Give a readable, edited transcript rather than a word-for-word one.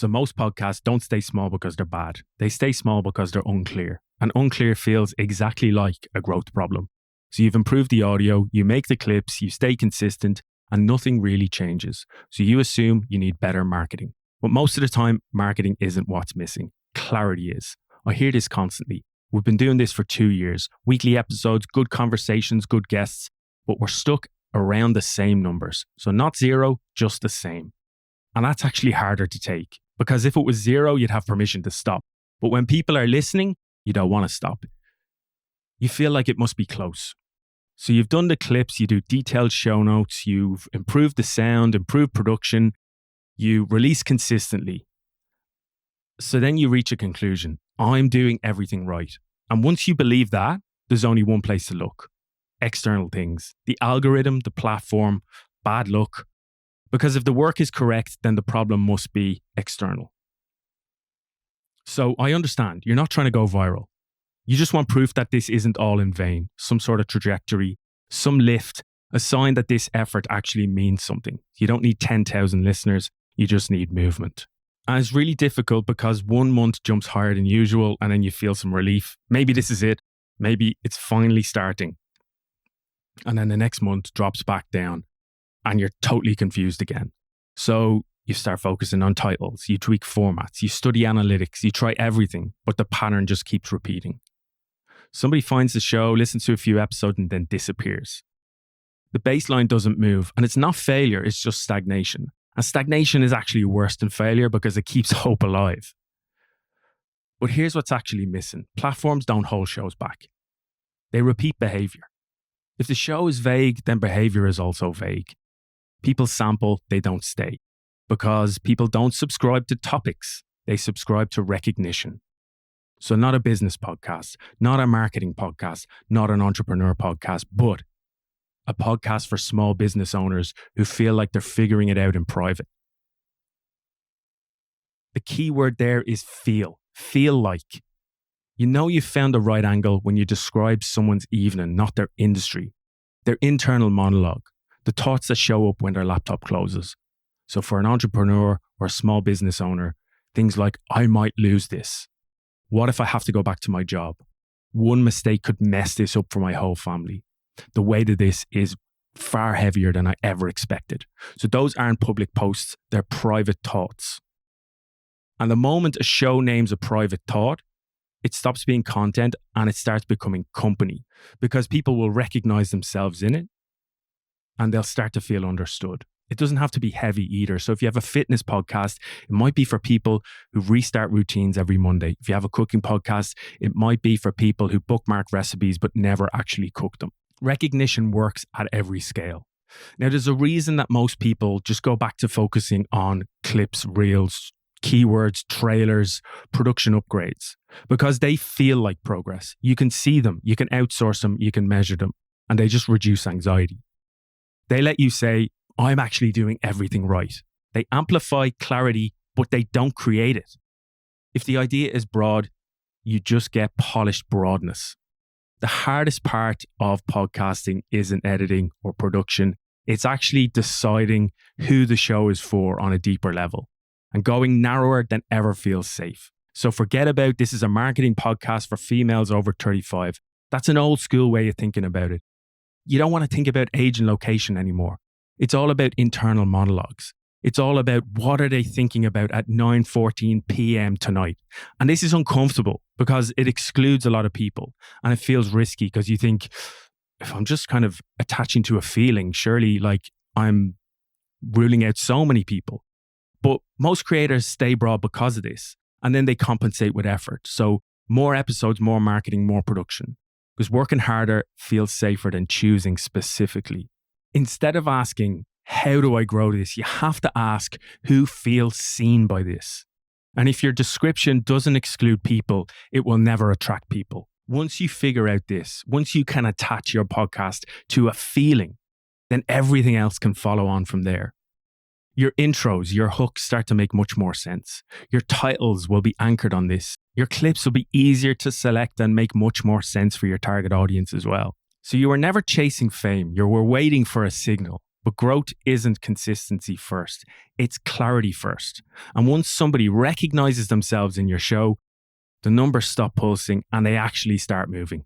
So most podcasts don't stay small because they're bad. They stay small because they're unclear. And unclear feels exactly like a growth problem. So you've improved the audio, you make the clips, you stay consistent, and nothing really changes. So you assume you need better marketing. But most of the time, marketing isn't what's missing. Clarity is. I hear this constantly. We've been doing this for 2 years. Weekly episodes, good conversations, good guests, but we're stuck around the same numbers. So not zero, just the same. And that's actually harder to take, because if it was zero, you'd have permission to stop. But when people are listening, you don't want to stop. You feel like it must be close. So you've done the clips, you do detailed show notes, you've improved the sound, improved production, you release consistently. So then you reach a conclusion. I'm doing everything right. And once you believe that, there's only one place to look. External things. The algorithm, the platform, bad luck. Because if the work is correct, then the problem must be external. So I understand, you're not trying to go viral. You just want proof that this isn't all in vain, some sort of trajectory, some lift, a sign that this effort actually means something. You don't need 10,000 listeners, you just need movement. And it's really difficult because 1 month jumps higher than usual and then you feel some relief. Maybe this is it. Maybe it's finally starting. And then the next month drops back down and you're totally confused again. So you start focusing on titles, you tweak formats, you study analytics, you try everything, but the pattern just keeps repeating. Somebody finds the show, listens to a few episodes and then disappears. The baseline doesn't move and it's not failure, it's just stagnation. And stagnation is actually worse than failure because it keeps hope alive. But here's what's actually missing. Platforms don't hold shows back. They repeat behavior. If the show is vague, then behavior is also vague. People sample, they don't stay. Because people don't subscribe to topics, they subscribe to recognition. So not a business podcast, not a marketing podcast, not an entrepreneur podcast, but a podcast for small business owners who feel like they're figuring it out in private. The key word there is feel. Feel like. You know you've found the right angle when you describe someone's evening, not their industry. Their internal monologue. The thoughts that show up when their laptop closes. So for an entrepreneur or a small business owner, things like, I might lose this. What if I have to go back to my job? One mistake could mess this up for my whole family. The weight of this is far heavier than I ever expected. So those aren't public posts, they're private thoughts. And the moment a show names a private thought, it stops being content and it starts becoming company because people will recognize themselves in it and they'll start to feel understood. It doesn't have to be heavy either. So if you have a fitness podcast, it might be for people who restart routines every Monday. If you have a cooking podcast, it might be for people who bookmark recipes but never actually cook them. Recognition works at every scale. Now, there's a reason that most people just go back to focusing on clips, reels, keywords, trailers, production upgrades, because they feel like progress. You can see them, you can outsource them, you can measure them, and they just reduce anxiety. They let you say, I'm actually doing everything right. They amplify clarity, but they don't create it. If the idea is broad, you just get polished broadness. The hardest part of podcasting isn't editing or production. It's actually deciding who the show is for on a deeper level and going narrower than ever feels safe. So forget about this is a marketing podcast for females over 35. That's an old school way of thinking about it. You don't want to think about age and location anymore. It's all about internal monologues. It's all about what are they thinking about at 9:14 p.m. tonight. And this is uncomfortable because it excludes a lot of people and it feels risky because you think, if I'm just kind of attaching to a feeling, surely like I'm ruling out so many people. But most creators stay broad because of this and then they compensate with effort. So more episodes, more marketing, more production. Because working harder feels safer than choosing specifically. Instead of asking, how do I grow this? You have to ask, who feels seen by this? And if your description doesn't exclude people, it will never attract people. Once you figure out this, once you can attach your podcast to a feeling, then everything else can follow on from there. Your intros, your hooks start to make much more sense. Your titles will be anchored on this. Your clips will be easier to select and make much more sense for your target audience as well. So you were never chasing fame. You were waiting for a signal. But growth isn't consistency first. It's clarity first. And once somebody recognizes themselves in your show, the numbers stop pulsing and they actually start moving.